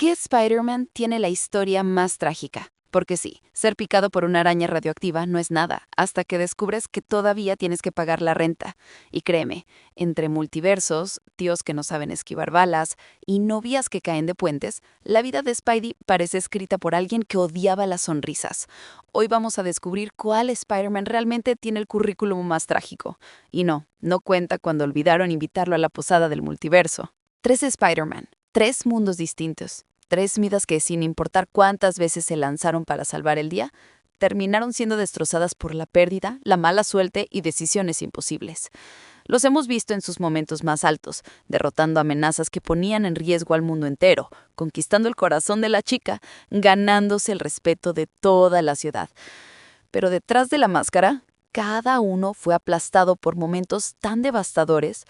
qué Spider-Man tiene la historia más trágica? Porque sí, ser picado por una araña radioactiva no es nada, hasta que descubres que todavía tienes que pagar la renta. Y créeme, entre multiversos, tíos que no saben esquivar balas y novias que caen de puentes, la vida de Spidey parece escrita por alguien que odiaba las sonrisas. Hoy vamos a descubrir cuál Spider-Man realmente tiene el currículum más trágico. Y no cuenta cuando olvidaron invitarlo a la posada del multiverso. 3 Spider-Man. 3 mundos distintos, 3 vidas que, sin importar cuántas veces se lanzaron para salvar el día, terminaron siendo destrozadas por la pérdida, la mala suerte y decisiones imposibles. Los hemos visto en sus momentos más altos, derrotando amenazas que ponían en riesgo al mundo entero, conquistando el corazón de la chica, ganándose el respeto de toda la ciudad. Pero detrás de la máscara, cada uno fue aplastado por momentos tan devastadores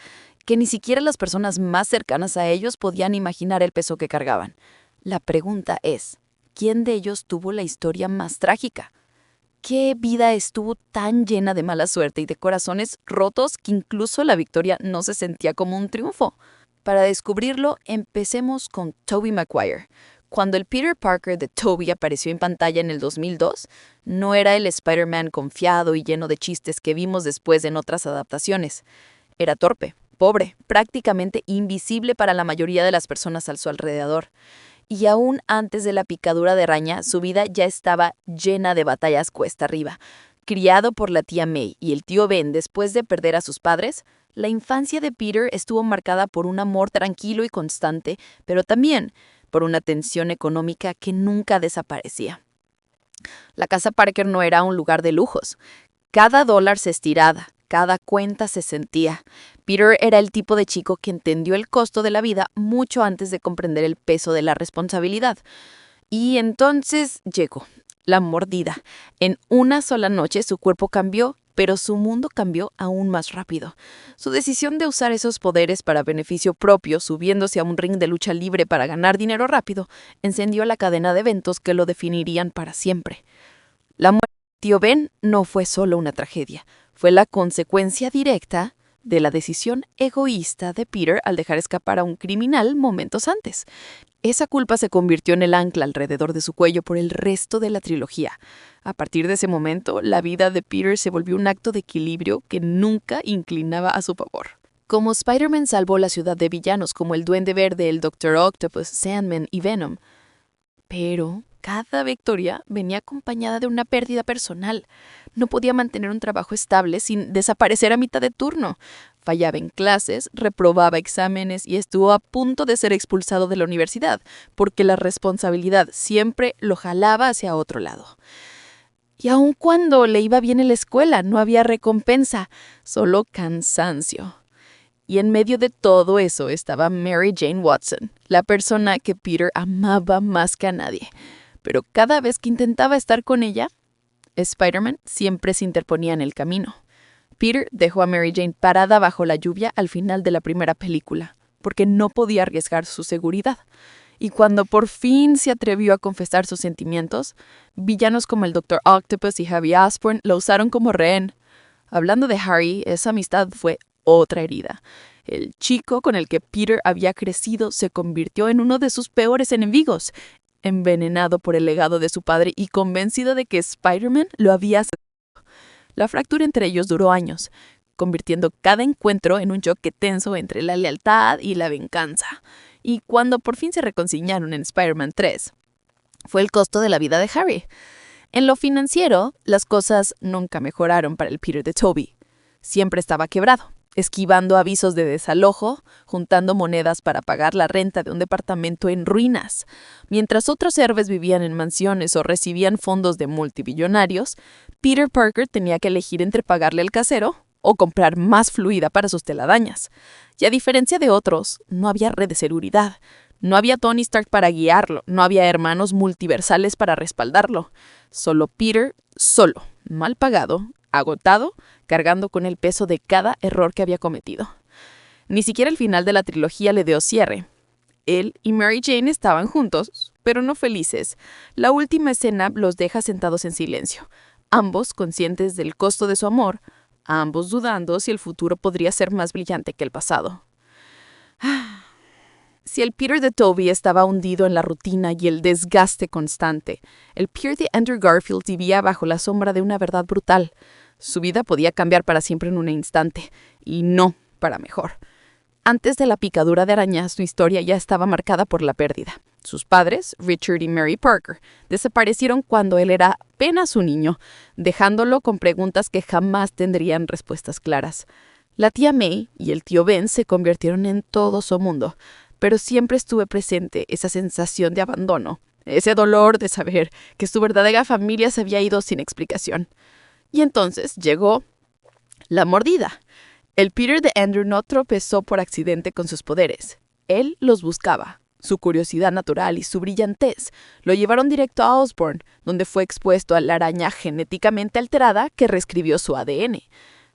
que ni siquiera las personas más cercanas a ellos podían imaginar el peso que cargaban. La pregunta es, ¿quién de ellos tuvo la historia más trágica? ¿Qué vida estuvo tan llena de mala suerte y de corazones rotos que incluso la victoria no se sentía como un triunfo? Para descubrirlo, empecemos con Tobey Maguire. Cuando el Peter Parker de Tobey apareció en pantalla en el 2002, no era el Spider-Man confiado y lleno de chistes que vimos después en otras adaptaciones. Era torpe, pobre, prácticamente invisible para la mayoría de las personas a su alrededor. Y aún antes de la picadura de araña, su vida ya estaba llena de batallas cuesta arriba. Criado por la tía May y el tío Ben después de perder a sus padres, la infancia de Peter estuvo marcada por un amor tranquilo y constante, pero también por una tensión económica que nunca desaparecía. La casa Parker no era un lugar de lujos. Cada dólar se estiraba, cada cuenta se sentía. Peter era el tipo de chico que entendió el costo de la vida mucho antes de comprender el peso de la responsabilidad. Y entonces llegó la mordida. En una sola noche su cuerpo cambió, pero su mundo cambió aún más rápido. Su decisión de usar esos poderes para beneficio propio, subiéndose a un ring de lucha libre para ganar dinero rápido, encendió la cadena de eventos que lo definirían para siempre. La muerte de tío Ben no fue solo una tragedia, fue la consecuencia directa de la decisión egoísta de Peter al dejar escapar a un criminal momentos antes. Esa culpa se convirtió en el ancla alrededor de su cuello por el resto de la trilogía. A partir de ese momento, la vida de Peter se volvió un acto de equilibrio que nunca inclinaba a su favor. Como Spider-Man salvó la ciudad de villanos como el Duende Verde, el Dr. Octopus, Sandman y Venom, pero cada victoria venía acompañada de una pérdida personal. No podía mantener un trabajo estable sin desaparecer a mitad de turno. Fallaba en clases, reprobaba exámenes y estuvo a punto de ser expulsado de la universidad, porque la responsabilidad siempre lo jalaba hacia otro lado. Y aun cuando le iba bien en la escuela, no había recompensa, solo cansancio. Y en medio de todo eso estaba Mary Jane Watson, la persona que Peter amaba más que a nadie. Pero cada vez que intentaba estar con ella, Spider-Man siempre se interponía en el camino. Peter dejó a Mary Jane parada bajo la lluvia al final de la primera película, porque no podía arriesgar su seguridad. Y cuando por fin se atrevió a confesar sus sentimientos, villanos como el Dr. Octopus y Harry Osborn lo usaron como rehén. Hablando de Harry, esa amistad fue otra herida. El chico con el que Peter había crecido se convirtió en uno de sus peores enemigos, envenenado por el legado de su padre y convencido de que Spider-Man lo había asesinado. La fractura entre ellos duró años, convirtiendo cada encuentro en un choque tenso entre la lealtad y la venganza. Y cuando por fin se reconciliaron en Spider-Man 3, fue el costo de la vida de Harry. En lo financiero, las cosas nunca mejoraron para el Peter de Tobey. Siempre estaba quebrado, esquivando avisos de desalojo, juntando monedas para pagar la renta de un departamento en ruinas. Mientras otros héroes vivían en mansiones o recibían fondos de multimillonarios, Peter Parker tenía que elegir entre pagarle al casero o comprar más fluida para sus telarañas. Y a diferencia de otros, no había red de seguridad. No había Tony Stark para guiarlo, no había hermanos multiversales para respaldarlo. Solo Peter, solo, mal pagado, agotado, cargando con el peso de cada error que había cometido. Ni siquiera el final de la trilogía le dio cierre. Él y Mary Jane estaban juntos, pero no felices. La última escena los deja sentados en silencio, ambos conscientes del costo de su amor, ambos dudando si el futuro podría ser más brillante que el pasado. Si el Peter de Tobey estaba hundido en la rutina y el desgaste constante, el Peter de Andrew Garfield vivía bajo la sombra de una verdad brutal. Su vida podía cambiar para siempre en un instante, y no para mejor. Antes de la picadura de araña, su historia ya estaba marcada por la pérdida. Sus padres, Richard y Mary Parker, desaparecieron cuando él era apenas un niño, dejándolo con preguntas que jamás tendrían respuestas claras. La tía May y el tío Ben se convirtieron en todo su mundo, pero siempre estuve presente esa sensación de abandono, ese dolor de saber que su verdadera familia se había ido sin explicación. Y entonces llegó la mordida. El Peter de Andrew no tropezó por accidente con sus poderes. Él los buscaba. Su curiosidad natural y su brillantez lo llevaron directo a Osborn, donde fue expuesto a la araña genéticamente alterada que reescribió su ADN.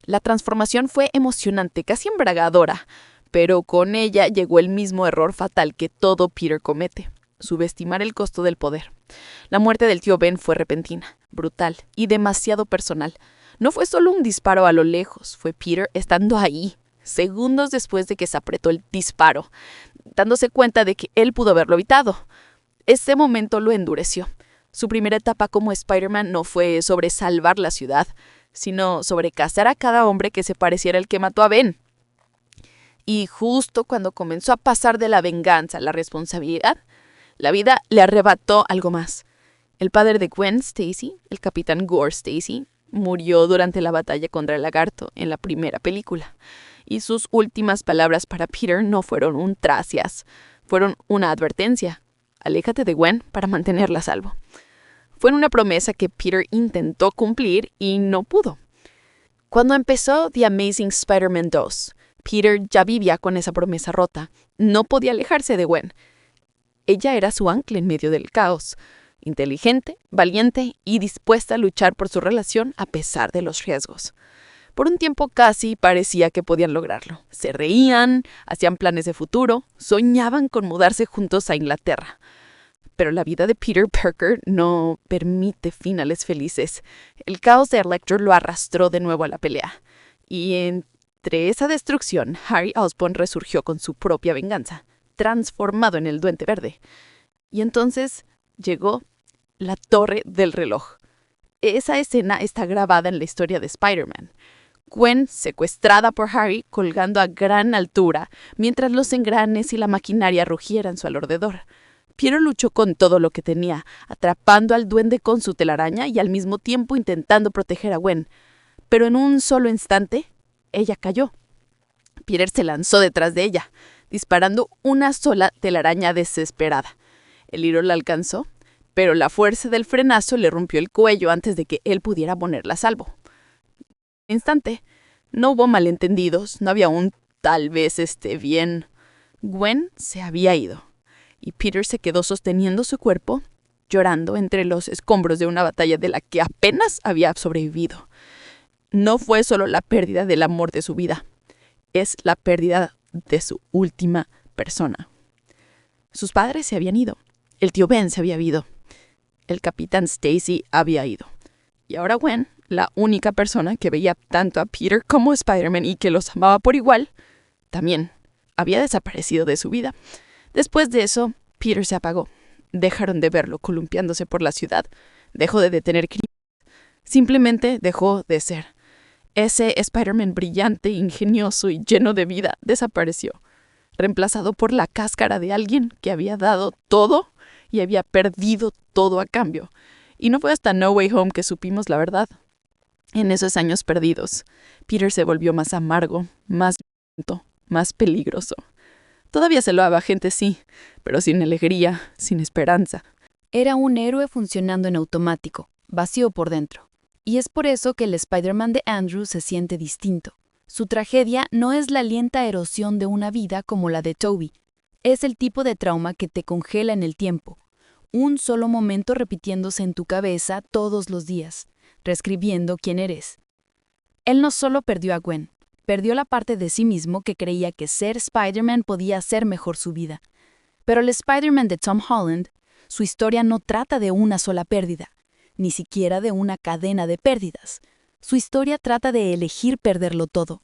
La transformación fue emocionante, casi embragadora, pero con ella llegó el mismo error fatal que todo Peter comete: subestimar el costo del poder. La muerte del tío Ben fue repentina, brutal y demasiado personal. No fue solo un disparo a lo lejos, fue Peter estando ahí, segundos después de que se apretó el disparo, dándose cuenta de que él pudo haberlo evitado. Ese momento lo endureció. Su primera etapa como Spider-Man no fue sobre salvar la ciudad, sino sobre cazar a cada hombre que se pareciera al que mató a Ben. Y justo cuando comenzó a pasar de la venganza a la responsabilidad, la vida le arrebató algo más. El padre de Gwen Stacy, el capitán Gore Stacy, murió durante la batalla contra el lagarto en la primera película. Y sus últimas palabras para Peter no fueron un gracias, fueron una advertencia: aléjate de Gwen para mantenerla a salvo. Fue una promesa que Peter intentó cumplir y no pudo. Cuando empezó The Amazing Spider-Man 2, Peter ya vivía con esa promesa rota. No podía alejarse de Gwen. Ella era su ancla en medio del caos, inteligente, valiente y dispuesta a luchar por su relación a pesar de los riesgos. Por un tiempo casi parecía que podían lograrlo. Se reían, hacían planes de futuro, soñaban con mudarse juntos a Inglaterra. Pero la vida de Peter Parker no permite finales felices. El caos de Electro lo arrastró de nuevo a la pelea. Y entre esa destrucción, Harry Osborn resurgió con su propia venganza, transformado en el Duende Verde. Y entonces llegó la Torre del Reloj. Esa escena está grabada en la historia de Spider-Man. Gwen secuestrada por Harry, colgando a gran altura, mientras los engranes y la maquinaria rugieran a su alrededor. Peter luchó con todo lo que tenía, atrapando al duende con su telaraña y al mismo tiempo intentando proteger a Gwen. Pero en un solo instante, ella cayó. Peter se lanzó detrás de ella, disparando una sola telaraña desesperada. El hilo la alcanzó, pero la fuerza del frenazo le rompió el cuello antes de que él pudiera ponerla a salvo. En un instante, no hubo malentendidos, no había un tal vez esté bien. Gwen se había ido, y Peter se quedó sosteniendo su cuerpo, llorando entre los escombros de una batalla de la que apenas había sobrevivido. No fue solo la pérdida del amor de su vida, es la pérdida de su última persona. Sus padres se habían ido, el tío Ben se había ido, el capitán Stacy había ido, y ahora Gwen, la única persona que veía tanto a Peter como a Spider-Man y que los amaba por igual, también había desaparecido de su vida. Después de eso, Peter se apagó. Dejaron de verlo columpiándose por la ciudad. Dejó de detener crímenes. Simplemente dejó de ser. Ese Spider-Man brillante, ingenioso y lleno de vida desapareció, reemplazado por la cáscara de alguien que había dado todo y había perdido todo a cambio. Y no fue hasta No Way Home que supimos la verdad. En esos años perdidos, Peter se volvió más amargo, más violento, más peligroso. Todavía se lo daba a gente, sí, pero sin alegría, sin esperanza. Era un héroe funcionando en automático, vacío por dentro. Y es por eso que el Spider-Man de Andrew se siente distinto. Su tragedia no es la lenta erosión de una vida como la de Tobey. Es el tipo de trauma que te congela en el tiempo. Un solo momento repitiéndose en tu cabeza todos los días, reescribiendo quién eres. Él no solo perdió a Gwen, perdió la parte de sí mismo que creía que ser Spider-Man podía hacer mejor su vida. Pero el Spider-Man de Tom Holland, su historia no trata de una sola pérdida, ni siquiera de una cadena de pérdidas. Su historia trata de elegir perderlo todo.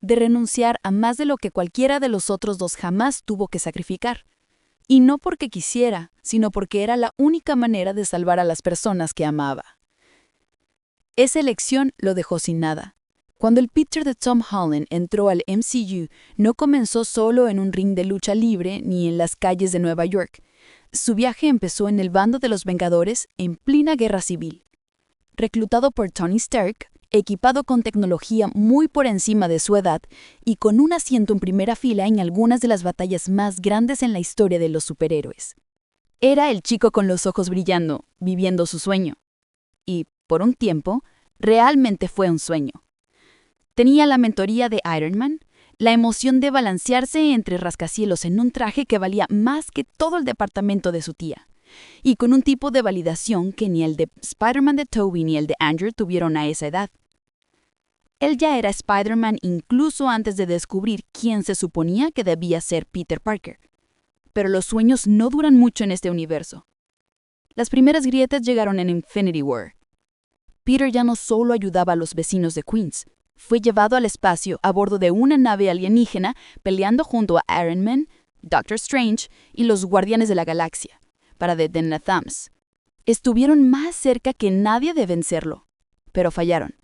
de renunciar a más de lo que cualquiera de los otros dos jamás tuvo que sacrificar. Y no porque quisiera, sino porque era la única manera de salvar a las personas que amaba. Esa elección lo dejó sin nada. Cuando el Peter de Tom Holland entró al MCU, no comenzó solo en un ring de lucha libre ni en las calles de Nueva York. Su viaje empezó en el bando de los Vengadores en plena guerra civil. Reclutado por Tony Stark, equipado con tecnología muy por encima de su edad y con un asiento en primera fila en algunas de las batallas más grandes en la historia de los superhéroes. Era el chico con los ojos brillando, viviendo su sueño. Y, por un tiempo, realmente fue un sueño. Tenía la mentoría de Iron Man, la emoción de balancearse entre rascacielos en un traje que valía más que todo el departamento de su tía, y con un tipo de validación que ni el de Spider-Man de Tobey ni el de Andrew tuvieron a esa edad. Él ya era Spider-Man incluso antes de descubrir quién se suponía que debía ser Peter Parker. Pero los sueños no duran mucho en este universo. Las primeras grietas llegaron en Infinity War. Peter ya no solo ayudaba a los vecinos de Queens, fue llevado al espacio a bordo de una nave alienígena peleando junto a Iron Man, Doctor Strange y los Guardianes de la Galaxia para detener a Thanos. Estuvieron más cerca que nadie de vencerlo, pero fallaron.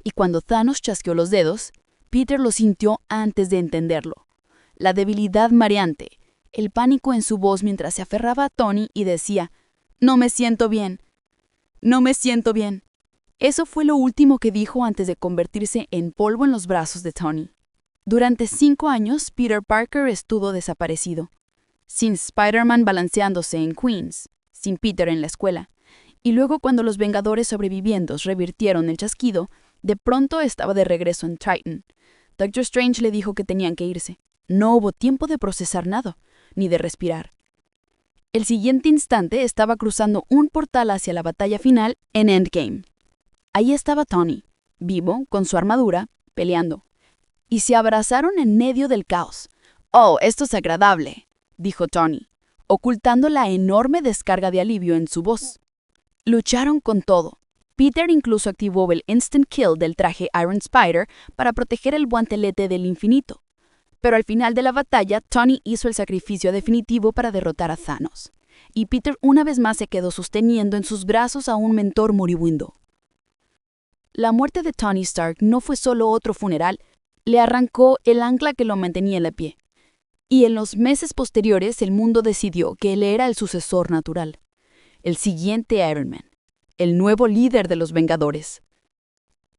Y cuando Thanos chasqueó los dedos, Peter lo sintió antes de entenderlo. La debilidad mareante, el pánico en su voz mientras se aferraba a Tony y decía, «No me siento bien, no me siento bien». Eso fue lo último que dijo antes de convertirse en polvo en los brazos de Tony. Durante 5 años, Peter Parker estuvo desaparecido. Sin Spider-Man balanceándose en Queens, sin Peter en la escuela. Y luego cuando los Vengadores sobrevivientes revirtieron el chasquido, de pronto estaba de regreso en Triton. Doctor Strange le dijo que tenían que irse. No hubo tiempo de procesar nada, ni de respirar. El siguiente instante estaba cruzando un portal hacia la batalla final en Endgame. Ahí estaba Tony, vivo, con su armadura, peleando. Y se abrazaron en medio del caos. «Oh, esto es agradable», dijo Tony, ocultando la enorme descarga de alivio en su voz. Lucharon con todo. Peter incluso activó el Instant Kill del traje Iron Spider para proteger el guantelete del infinito. Pero al final de la batalla, Tony hizo el sacrificio definitivo para derrotar a Thanos. Y Peter una vez más se quedó sosteniendo en sus brazos a un mentor moribundo. La muerte de Tony Stark no fue solo otro funeral, le arrancó el ancla que lo mantenía en pie. Y en los meses posteriores el mundo decidió que él era el sucesor natural, el siguiente Iron Man, el nuevo líder de los Vengadores.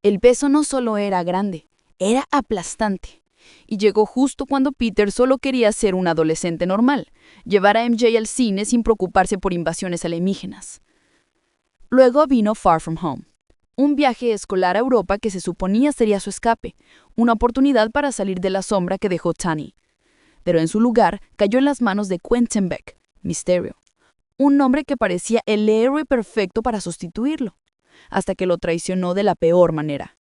El peso no solo era grande, era aplastante. Y llegó justo cuando Peter solo quería ser un adolescente normal, llevar a MJ al cine sin preocuparse por invasiones alienígenas. Luego vino Far From Home. Un viaje escolar a Europa que se suponía sería su escape, una oportunidad para salir de la sombra que dejó Tony. Pero en su lugar cayó en las manos de Quentin Beck, Mysterio, un nombre que parecía el héroe perfecto para sustituirlo, hasta que lo traicionó de la peor manera.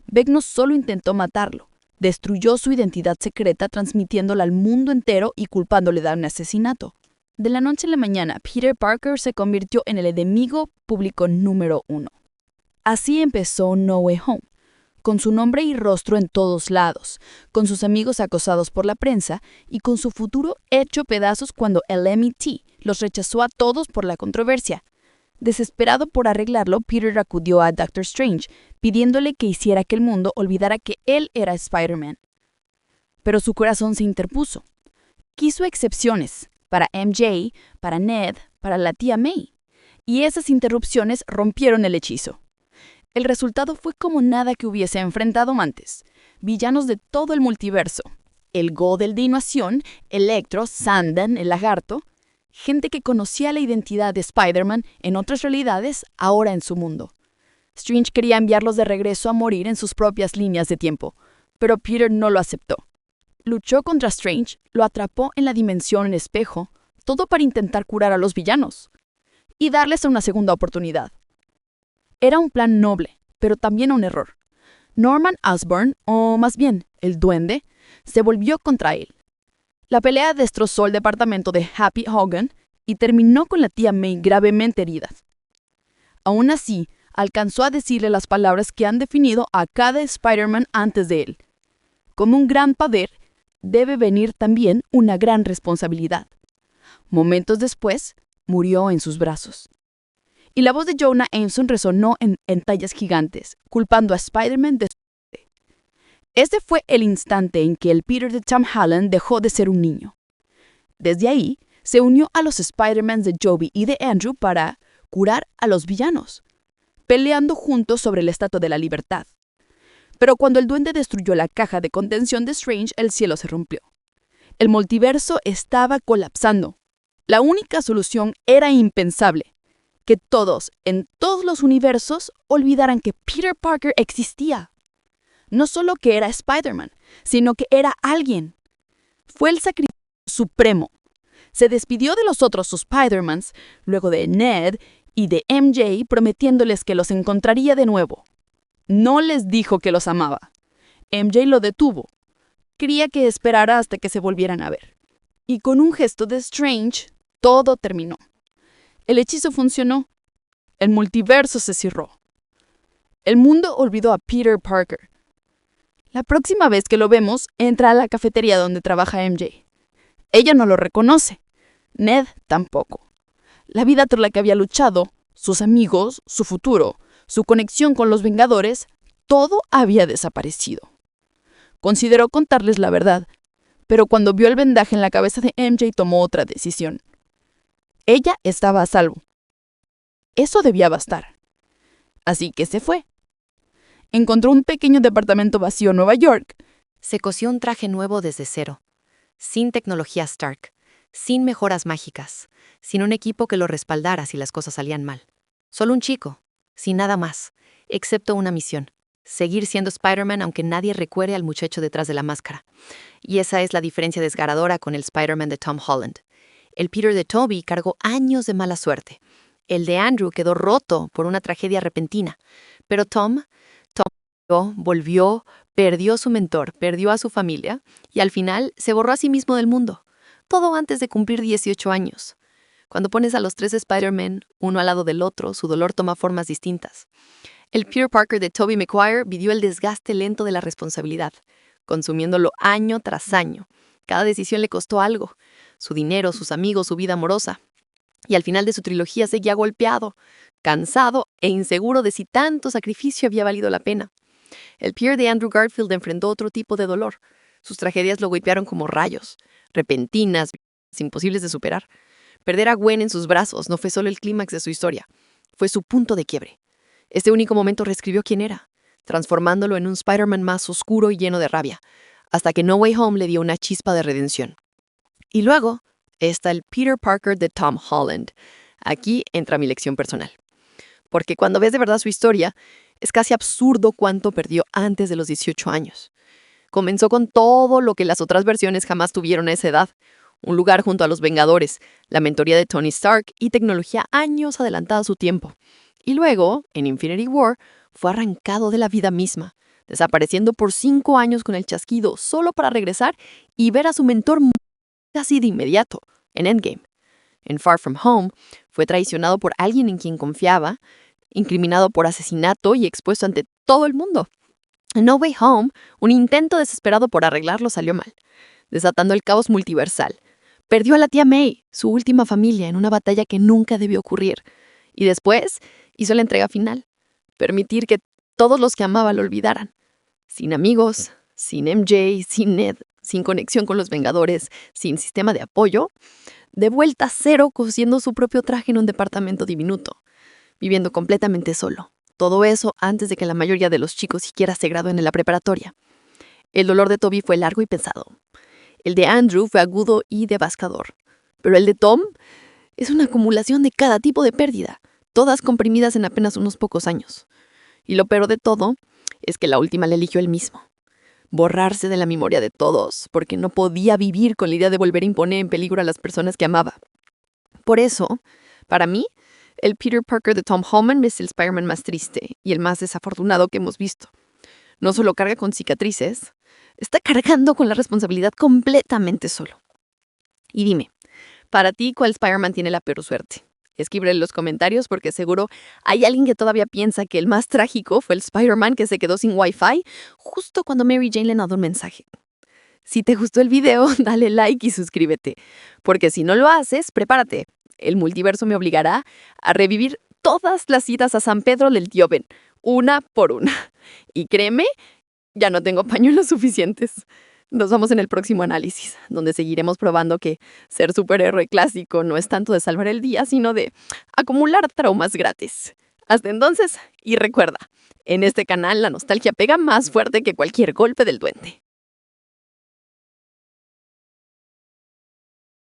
Beck no solo intentó matarlo, destruyó su identidad secreta transmitiéndola al mundo entero y culpándole de un asesinato. De la noche a la mañana, Peter Parker se convirtió en el enemigo público número 1. Así empezó No Way Home, con su nombre y rostro en todos lados, con sus amigos acosados por la prensa y con su futuro hecho pedazos cuando el MIT los rechazó a todos por la controversia. Desesperado por arreglarlo, Peter acudió a Doctor Strange, pidiéndole que hiciera que el mundo olvidara que él era Spider-Man. Pero su corazón se interpuso. Quiso excepciones, para MJ, para Ned, para la tía May. Y esas interrupciones rompieron el hechizo. El resultado fue como nada que hubiese enfrentado antes. Villanos de todo el multiverso. El Godel de Innovación, Electro, Sandman, el Lagarto. Gente que conocía la identidad de Spider-Man en otras realidades, ahora en su mundo. Strange quería enviarlos de regreso a morir en sus propias líneas de tiempo, pero Peter no lo aceptó. Luchó contra Strange, lo atrapó en la dimensión en espejo, todo para intentar curar a los villanos y darles una segunda oportunidad. Era un plan noble, pero también un error. Norman Osborn, o más bien, el Duende, se volvió contra él. La pelea destrozó el departamento de Happy Hogan y terminó con la tía May gravemente herida. Aún así, alcanzó a decirle las palabras que han definido a cada Spider-Man antes de él. Como un gran poder, debe venir también una gran responsabilidad. Momentos después, murió en sus brazos. Y la voz de Jonah Jameson resonó en tallas gigantes, culpando a Spider-Man de su muerte. Este fue el instante en que el Peter de Tom Holland dejó de ser un niño. Desde ahí, se unió a los Spider-Mans de Tobey y de Andrew para curar a los villanos, peleando juntos sobre la Estatua de la Libertad. Pero cuando el duende destruyó la caja de contención de Strange, el cielo se rompió. El multiverso estaba colapsando. La única solución era impensable: que todos, en todos los universos, olvidaran que Peter Parker existía. No solo que era Spider-Man, sino que era alguien. Fue el sacrificio supremo. Se despidió de los otros Spider-Mans, luego de Ned y de MJ, prometiéndoles que los encontraría de nuevo. No les dijo que los amaba. MJ lo detuvo. Quería que esperara hasta que se volvieran a ver. Y con un gesto de Strange, todo terminó. El hechizo funcionó. El multiverso se cerró. El mundo olvidó a Peter Parker. La próxima vez que lo vemos, entra a la cafetería donde trabaja MJ. Ella no lo reconoce. Ned tampoco. La vida por la que había luchado, sus amigos, su futuro, su conexión con los Vengadores, todo había desaparecido. Consideró contarles la verdad, pero cuando vio el vendaje en la cabeza de MJ tomó otra decisión. Ella estaba a salvo. Eso debía bastar. Así que se fue. Encontró un pequeño departamento vacío en Nueva York. Se cosió un traje nuevo desde cero, sin tecnología Stark, sin mejoras mágicas, sin un equipo que lo respaldara si las cosas salían mal. Solo un chico, sin nada más, excepto una misión: seguir siendo Spider-Man aunque nadie recuerde al muchacho detrás de la máscara. Y esa es la diferencia desgarradora con el Spider-Man de Tom Holland. El Peter de Tobey cargó años de mala suerte. El de Andrew quedó roto por una tragedia repentina. Pero Tom volvió, perdió a su mentor, perdió a su familia y al final se borró a sí mismo del mundo. Todo antes de cumplir 18 años. Cuando pones a los tres Spider-Man, uno al lado del otro, su dolor toma formas distintas. El Peter Parker de Tobey Maguire vivió el desgaste lento de la responsabilidad, consumiéndolo año tras año. Cada decisión le costó algo: su dinero, sus amigos, su vida amorosa. Y al final de su trilogía seguía golpeado, cansado e inseguro de si tanto sacrificio había valido la pena. El Peter de Andrew Garfield enfrentó otro tipo de dolor. Sus tragedias lo golpearon como rayos, repentinas, imposibles de superar. Perder a Gwen en sus brazos no fue solo el clímax de su historia, fue su punto de quiebre. Este único momento reescribió quién era, transformándolo en un Spider-Man más oscuro y lleno de rabia, hasta que No Way Home le dio una chispa de redención. Y luego está el Peter Parker de Tom Holland. Aquí entra mi lección personal. Porque cuando ves de verdad su historia, es casi absurdo cuánto perdió antes de los 18 años. Comenzó con todo lo que las otras versiones jamás tuvieron a esa edad: un lugar junto a los Vengadores, la mentoría de Tony Stark y tecnología años adelantada a su tiempo. Y luego, en Infinity War, fue arrancado de la vida misma, desapareciendo por 5 años con el chasquido, solo para regresar y ver a su mentor casi de inmediato, en Endgame. En Far From Home, fue traicionado por alguien en quien confiaba, incriminado por asesinato y expuesto ante todo el mundo. En No Way Home, un intento desesperado por arreglarlo salió mal, desatando el caos multiversal. Perdió a la tía May, su última familia, en una batalla que nunca debió ocurrir. Y después hizo la entrega final: permitir que todos los que amaba lo olvidaran. Sin amigos, sin MJ, sin Ned, sin conexión con los Vengadores, sin sistema de apoyo, de vuelta a cero cosiendo su propio traje en un departamento diminuto, viviendo completamente solo. Todo eso antes de que la mayoría de los chicos siquiera se gradúen en la preparatoria. El dolor de Tobey fue largo y pesado. El de Andrew fue agudo y devastador. Pero el de Tom es una acumulación de cada tipo de pérdida, todas comprimidas en apenas unos pocos años. Y lo peor de todo es que la última la eligió él mismo. Borrarse de la memoria de todos, porque no podía vivir con la idea de volver a imponer en peligro a las personas que amaba. Por eso, para mí, el Peter Parker de Tom Holland es el Spider-Man más triste y el más desafortunado que hemos visto. No solo carga con cicatrices, está cargando con la responsabilidad completamente solo. Y dime, para ti, ¿cuál Spider-Man tiene la peor suerte? Escribe en los comentarios porque seguro hay alguien que todavía piensa que el más trágico fue el Spider-Man que se quedó sin Wi-Fi justo cuando Mary Jane le mandó un mensaje. Si te gustó el video, dale like y suscríbete, porque si no lo haces, prepárate. El multiverso me obligará a revivir todas las citas a San Pedro del Tío Ben, una por una. Y créeme, ya no tengo pañuelos suficientes. Nos vemos en el próximo análisis, donde seguiremos probando que ser superhéroe clásico no es tanto de salvar el día, sino de acumular traumas gratis. Hasta entonces, y recuerda, en este canal la nostalgia pega más fuerte que cualquier golpe del duende.